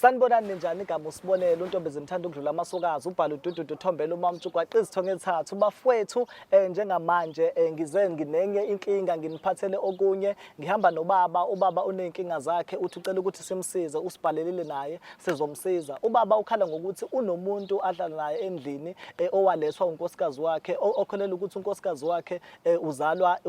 Sanibonani njani igama usibonele uNtombezi mthanda ukudlula amasokazi ubhala udududu uthombela umama ugwaqa izithongo ezithathu bafowethu njengamanje ngize nginenye inkinga nginiphathele okunye ngihamba nobaba ubaba unenkinga zakhe uthi ucela ukuthi simsize usibhalelile naye sizomsiza ubaba ukhala ngokuthi unomuntu adlala naye endlini owalethwa unkosikazi wakhe okholela ukuthi unkosikazi wakhe uzalwa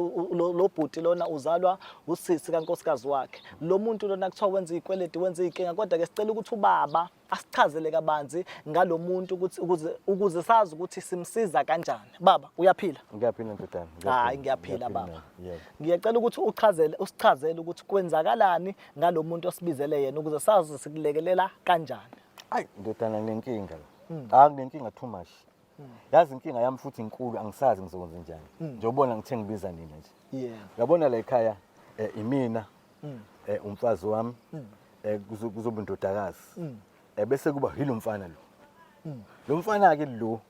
lo bhuti lona uzalwa usisi kankosikazi wakhe lo muntu lona kuthiwa wenza izikweleti wenza inkinga kodwa ke sicela ukuthi ubaba asichazele kabanzi ngalomuntu ukuthi ukuze sazi ukuthi simsiza kanjani. Baba uyaphila? Ngiyaphila ndodana. Hayi ngiyaphila baba. Ngiyacela ukuthi usichazele ukuthi kwenzakalani ngalomuntu osibizele yena ukuze sazi sikulekelela kanjani. Hayi ndodana nginenkinga la. Nginenkinga too much. Yazi inkinga yami futhi inkulu angisazi ngizokwenza njani. Njengobona ngithe ngibiza nina nje. Yeah. Uyabona la ekhaya imina umfazi wami kuzoba indodakazi bese kuba yilo mfana lo lo mfana ke lo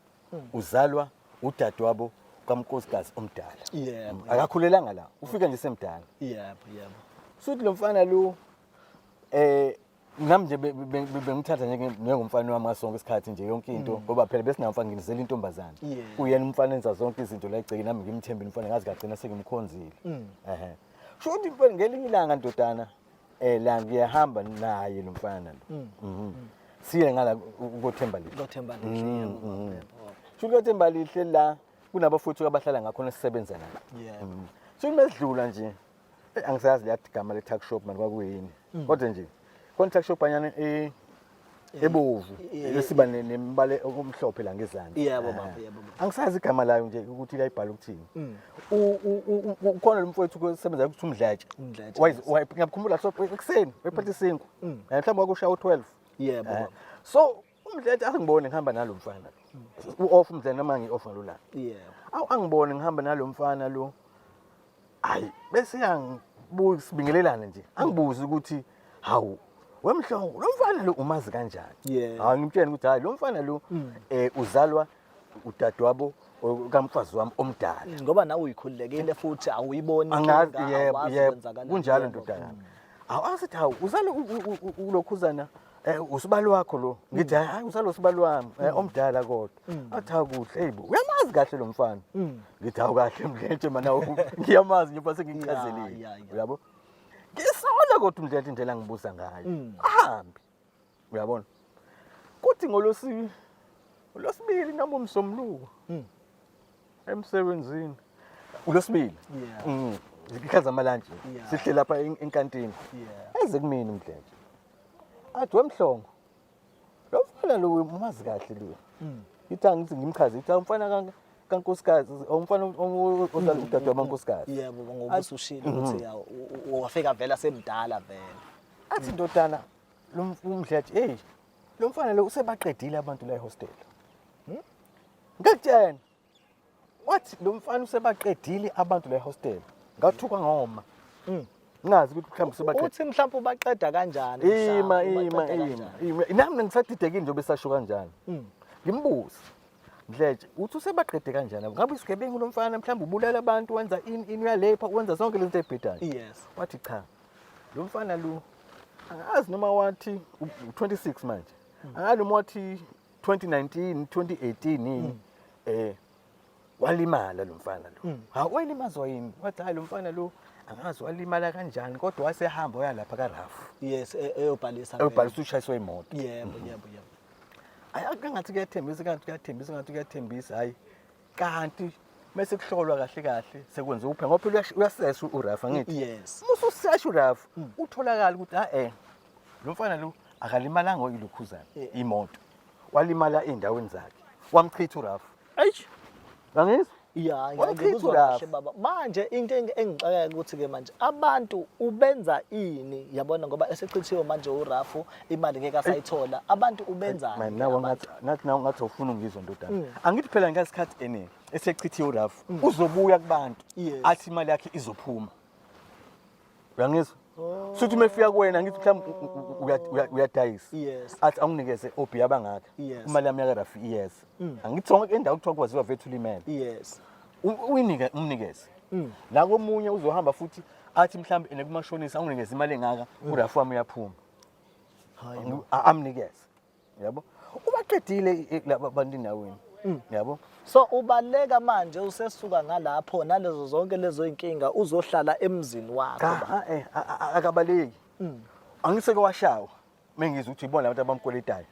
uzalwa udadewabo kaMnkosikazi omdala Yebo akakhulelanga la ufika nje semdala yebo futhi lo mfana lo nami nje bengithatha njengomfana wami ngasonke isikhathi nje yonke into ngoba phela bese namfana nginizela intombazana uyena umfana enza zonke izinto la egceke nami ngimthemba umfana ngazi kagcina sengimkhonzile shothi ngelinye ilanga ndodana la ngiyahamba naye lo mfana lo siye ngala ukothemba lihle shothi ukothemba lihle la kunabafowethu abahlala ngakhona sisebenza nabo so kumesidlula nje angisazi liyathi igama le tuck shop manje kwakuyini kodwa nje khona tuck shop anyana ebovu lesiba nembale okumhlophe la ngezandla yebo baba angisazi igama layo nje ukuthi layibhala ukuthini ukhona lo mfowethu osebenza ukuthi umdlatshe ngiyakukhumbula so ekseni wayiphatha 5 mhlawumbe kwakushaya u12 yebo so umdlatshe angibone ngihamba nalo mfana u-off umdlane noma ngi-off ngalula yebo angibone ngihamba nalo mfana lo hayi bese yangibuza sibingelelana nje angibuza ukuthi hawu wemhlongo lo mfana lo umazi kanjani ngimtshela ukuthi hayi lo mfana lo uzalwa udadewabo kamfazi wami omdala ngoba nawe uyikhululekile futhi awuyiboni yebo kunjalo ndodana awasithi hawu uzalwa ulokhuzana usibali wakho lo ngithi hayi uzalwa usibali wami omdala kodwa athi akuhle eyibo uyamazi kahle lo mfana ngithi hawu kahle mdletshe mana ngiyamazi nje base ngichazelile uyabo ngisona kodwa umdletshe indlela ngibuza ngayo ahambe uyabona kuthi ngolosibili nami umsomluko emsebenzini ulosibili ikhaza amalanje sihle lapha enkantini eze kumina umdletshe athi wemhlongo lo mfana lo umazi kahle lo ithi ngithi ngimchaze ithi umfana kankosikazi umfana odala udade wamankosikazi yebo ngoba usushilo ukuthi wafika vela semdala vela athi ndodana lo umdletshe lo mfana lo usebaqedile abantu la ehostel ngakutshena wathi lo mfana usebaqedile abantu la ehostel ngathuka ngoma ngazi ukuthi mhlawumbe usebaqedile uthi mhlawumbe ubaqeda kanjani nami ngisadidekile nje besasho kanjani ngimbuza Mdletshe uthi usebaqede kanjani ngabe isigebengu lo mfana mhlawumbe ubulala abantu wenza ini uyalepha wenza zonke lezi zinto ezibhedayo yes wathi cha lo mfana lo angazi noma wathi 26 manje angazi noma wathi 2019 2018 walimala lo mfana lo wayelimazwa yini wathi hayi lo mfana lo angazi walimala kanjani kodwa wasehamba waya lapha kaRafu yes eyobhalisa ushayiswe imoto yebo akangathi kuyathembisa hayi kanti mase kuhlolwa kahle kahle sekwenza uphe ngoba phela uyasesha uRafu ngithi yes mususesha uRafu utholakala ukuthi lo mfana lo akalimalanga oyilukhuzana imoto walimala endaweni zakhe wamchitha uRafu ngangizwa ngikuzwa kahle baba manje into engicaka ukuthi ke manje abantu ubenza ini yabona ngoba esechithiwe manje uRafu imali ngeke asayithola abantu ubenza nathi nawe ngathi ufuna ungizwa ndodana angithi phela ngesikhathi eningi esechithiwe uRafu uzobuya kubantu athi imali yakhe izophuma uyangizwa suthi mefika kuwena ngithi mhlawumbe uyadayisa athi anginikeze obhi abangaka imali yami yaRafu angithi sonke indawo kuthiwa kwaziwa vethula imali umnikeze la komunye uzohamba futhi athi mhlawumbe nekumashonisa anginikeze imali engaka uRafu wami uyaphuma amnikeze yabo ubaqedile laba bantu endaweni yabo So ubaleka manje usesuka ngalapho nalezo zonke lezo inkinga uzohlala emzini wakho. Akabaleki. Angiseke washawa. Mengizwe ukuthi ibona abantu abamkoletayo.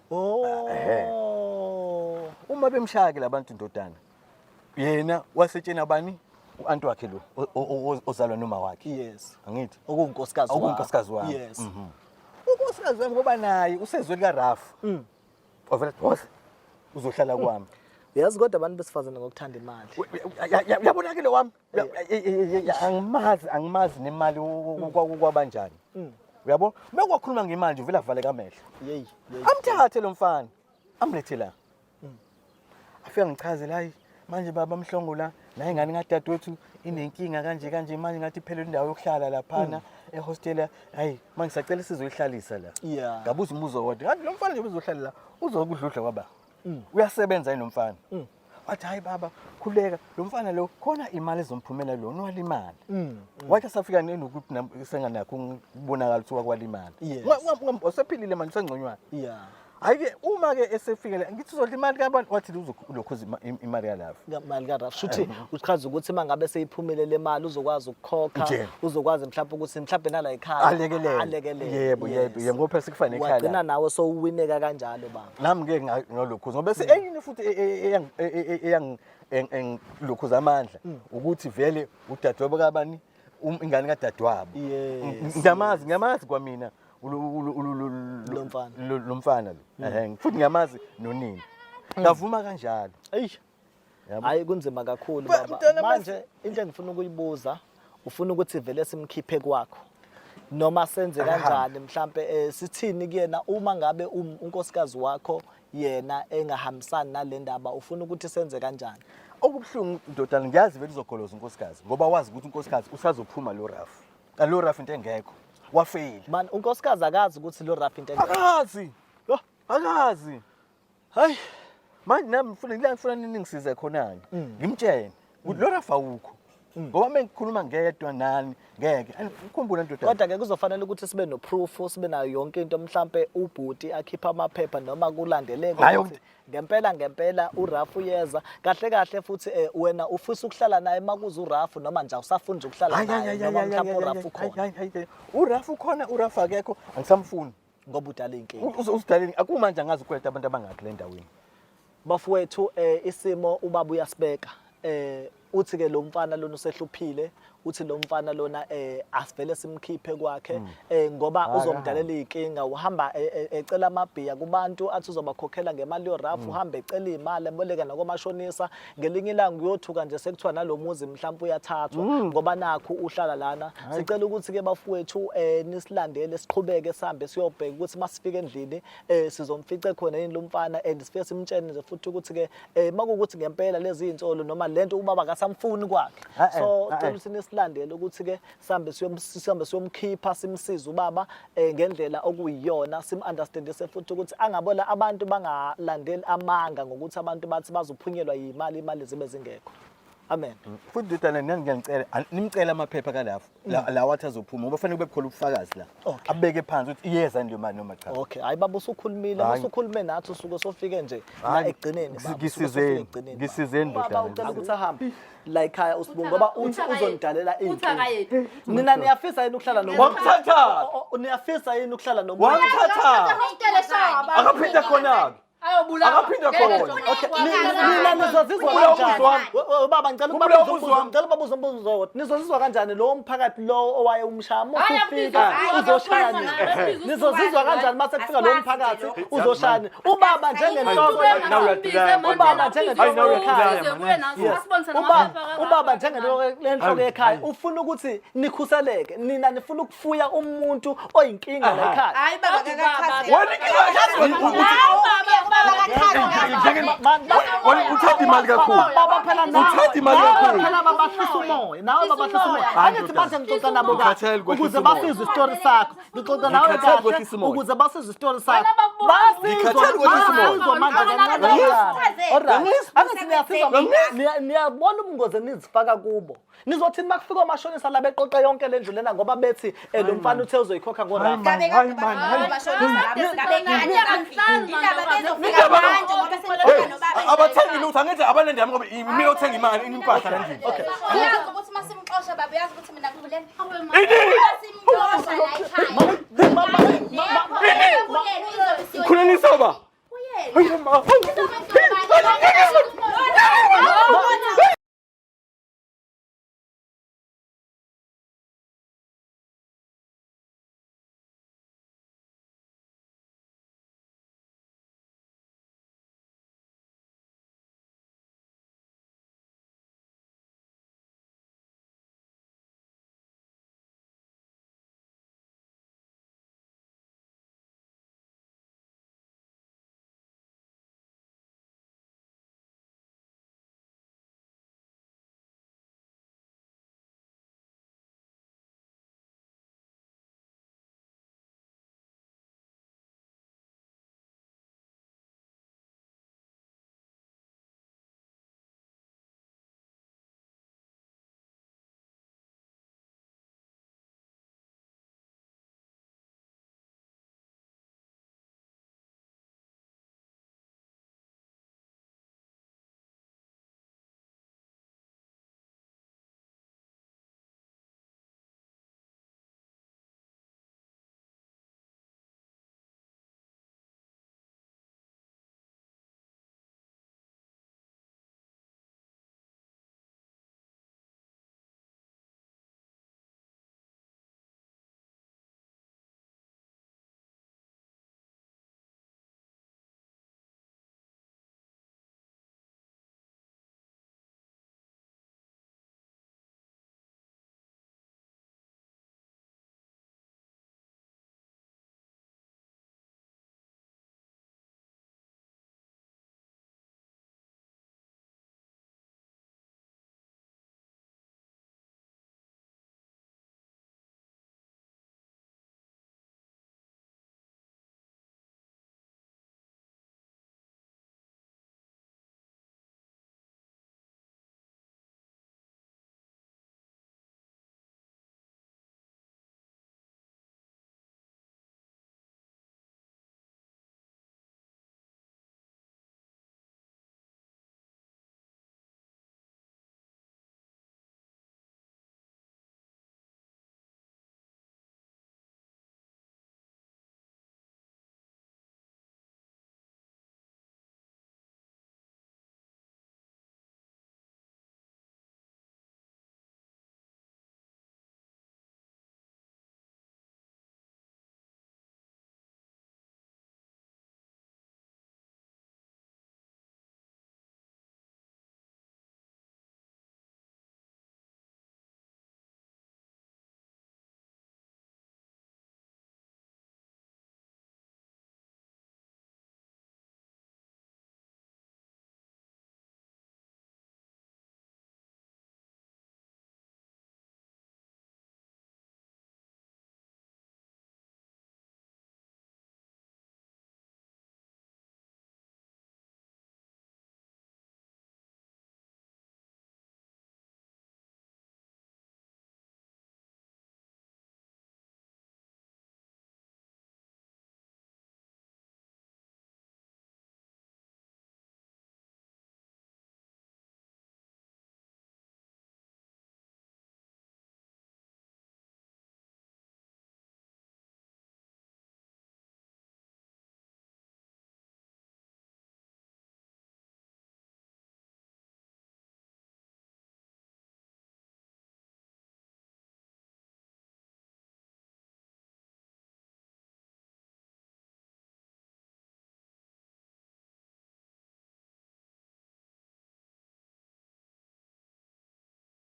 Uma bemshaya labantu indodana. Yena wasetshena bani? U-anti wakhe lo ozalwa noma wakhe. Yes. Angithi Okunkosikazi wakho. Okunkosikazi wakho. Yes. Unkosikazi wami ngoba naye usezwe lika Rafu. Ovela boss uzohlala kwami. Yazi kodwa abantu besifazane ngokuthanda imali. Yabonakile wami. Angimazi nemali kwabanjani. Uyabo? Bekwakhuluma ngemali nje uvela valeka amehlo. Yey. Amthathe lo mfana. Amlethe la. Afika ngichazela hayi manje baba Mhlongo la naye ingane ngadadewethu inenkinga kanje manje ngathi phela indawo yokuhlala laphana ehostel hayi manje sacela sizoyihlalisa la. Yeah. Ngabuza umuzo wodwa. Ngathi lo mfana nje uzohlala la uzokudludla kwaba. Uyasebenza yini nomfana? Wathi hayi baba khuleka lo mfana lo khona imali ezomphumela lo nowalimali. Wathi asafika nenokuthi senganakho ukubonakala ukuthi wakwalimali. Wasephilile manje sengconywana. Yeah. Hayike uma ke esefikele ngithi uzodla imali kabantu wathi uzokhuza imali yalapha. Imali kaRafu shuthi uchaza ukuthi mangabe seyiphumele le mali uzokwazi ukukhokha uzokwazi mhlawumbe ukuthi mhlawumbe nala ekhaya alekelele. Yebo ngoba sikufane ekhaya. Wagcina nawe so uwineka kanjalo baba. Nami ke ngolokhuza ngoba bese eyini futhi lokhuza amandla ukuthi vele udadewabo kabani ingane kadadewabo. Ngiyamazi kwamina lo mfana lo futhi ngiyamazi nonini ngavuma kanjalo hayi kunzima kakhulu baba manje into engifuna ukuyibuza ufuna ukuthi vele simkhiphe kwakho noma senze kanjani mhlambe sithini kuyena uma ngabe unkosikazi wakho yena engahambisani nalendaba ufuna ukuthi senze kanjani okubhlungu ndodana ngiyazi vele uzogoloza unkosikazi ngoba wazi ukuthi unkosikazi usazophuma lo Rafu into engekho wafeyila man unkosikazi akazi ukuthi lo Rafu into engekho akazi hayi manje nami ngifuna ningisize khonani ngimtshene ukuthi lo Rafu awukho ngoba mengikhuluma ngedwa nani ngeke ukukhumbula ndodana kodwa ke kuzofanele ukuthi sibe no proof sibe nayo yonke into mhlambe ubhuti akhipha amaphepha noma kulandeleke ukuthi ngempela uRafu yeza kahle futhi wena ufisa ukuhlala naye makuza uRafu noma nje usafuna nje ukuhlala naye noma mhlawumbe uRafu khona uRafu khona uRafu akekho angisamfuni ngoba udala inkinga uzidaleni akumanje angazi ukwetha abantu abangakho le ndaweni bafowethu isimo ubaba uyasibeka uthi ke lo mfana lona usehluphile uthi lo mfana lona asivele simkhiphe kwakhe ngoba uzomdalela izinkinga uhamba ecela amabhiya kubantu athi uzobakhokhela ngemali yoRafu uhamba ecela imali eboleka nakomashonisa ngelinye ilanga uyothuka nje sekuthiwa nalomuzi mhlawumbe uyathathwa ngoba nakho uhlala lana sicela ukuthi ke bafowethu nisilandele siqhubeke sihambe siyobheka ukuthi masifika endlini sizomfice khona yini lo mfana and sifike simtshene nje futhi ukuthi ke makuukuthi ngempela lezi insolo noma lento ubaba akasamfuni kwakhe so cela silandele ukuthi ke sihambe siyomkhipha simsize ubaba ngendlela okuyiyona simunderstandise futhi ukuthi angabola abantu bangalandeli amanga ngokuthi abantu bathi bazophunyelwa imali zibe zingekho amen futhi ndodana ngiyangicela nimcela amaphepha kalapho la wathi azophuma ngoba fanele kube khona ubufakazi la abeke phansi ukuthi iyeza nje manje noma cha okay hayi baba usukhulumile usukhulume nathi usuke sofike nje la egcineni baba ngisizeni baba ucela ukuthi ahambe la ekhaya usibungu ngoba uthi uzonidalela inkinga nina niyafisa yini ukuhlala wamthatha niyafisa yini ukuhlala nomuntu wamthatha akaphinda khona akaphinda khona nina nizozizwa kanjani baba ngicela ubabuze umbuzo wodwa nizozizwa kanjani lo mphakathi lo owaye umshaya usufika uzoshaya nizozizwa kanjani mase kufika lo mphakathi uzoshaya ubaba njengenhloko ubaba njengenhloko ekhaya ubaba njengenhloko ekhaya ufuna ukuthi nikhuseleke nina nifuna ukufuya umuntu oyinkinga la ekhaya hayi baba akakhazi uthatha imali kakhulu baba phela uthatha imali kakhulu phela babahlisa umoya nawe babahlisa umoya angithi manje ngixoxa nabo kahle ukuze basize isitori sakho ngixoxa nawe kahle ukuze basize isitori sakho Ngikhathele ukuthi niyabona ubungozi enizifaka kubo. Nizothini makufika omashonisa la beqoqe yonke le ndlu lena ngoba bethi lo mfana uthe uzoyikhokha ngoRafa. abathengi lutho angithi abanende yami ngoba mina othenga imali impahla la endlini. Okay. Uyazi ukuthi masimxosha baba uyazi ukuthi mina ngivuleni. Simxosha la ekhaya. Khuleni soba. Uyena. Hayi mama.